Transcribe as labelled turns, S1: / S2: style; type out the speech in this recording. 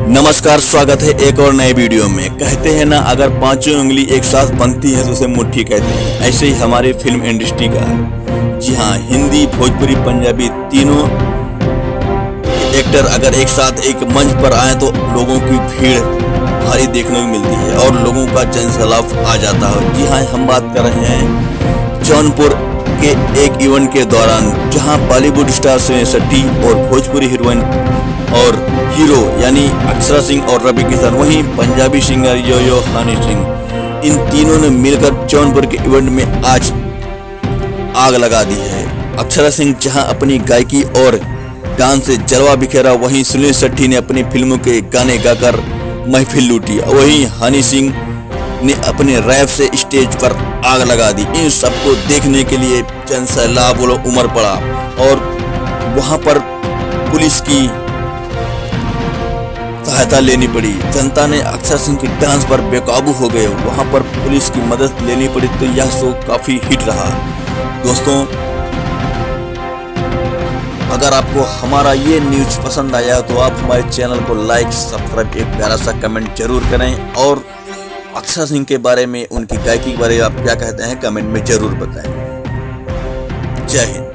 S1: नमस्कार, स्वागत है एक और नए वीडियो में। कहते हैं ना, अगर पांचों उंगली एक साथ बनती है तो उसे मुट्ठी कहते हैं। ऐसे ही हमारे फिल्म इंडस्ट्री का है। जी हाँ, हिंदी, भोजपुरी, पंजाबी तीनों एक्टर अगर एक साथ एक मंच पर आए तो लोगों की भीड़ भारी देखने को मिलती है और लोगों का जनसैलाब आ जाता है। जी हाँ, हम बात कर रहे हैं जौनपुर के एक इवेंट के दौरान, जहां बॉलीवुड स्टार सुनील शेट्टी और भोजपुरी हीरोइन और हीरो यानी अक्षरा सिंह और रवि किशन, वहीं पंजाबी सिंगर यो यो हनी सिंह, इन तीनों ने मिलकर जौनपुर के इवेंट में आज आग लगा दी है। अक्षरा सिंह जहां अपनी गायकी और डांस से जलवा बिखेरा, वहीं सुनील शेट्टी ने अपनी फिल्मों के गाने गाकर महफिल लूटी। वहीं हनी सिंह ने अपने रैप से स्टेज पर आग लगा दी। इन सबको देखने के लिए जनसैलाब उमड़ पड़ा और वहां पर पुलिस की सहायता लेनी पड़ी। जनता ने अक्षर सिंह की डांस पर बेकाबू हो गए, वहां पर पुलिस की मदद लेनी पड़ी। तो यह शो काफी हिट रहा। दोस्तों, अगर आपको हमारा ये न्यूज पसंद आया तो आप हमारे चैनल को लाइक, सब्सक्राइब, एक प्यारा सा कमेंट जरूर करें और अक्षर सिंह के बारे में, उनकी गायकी के बारे में आप क्या कहते हैं कमेंट में जरूर बताएं। जय हिंद।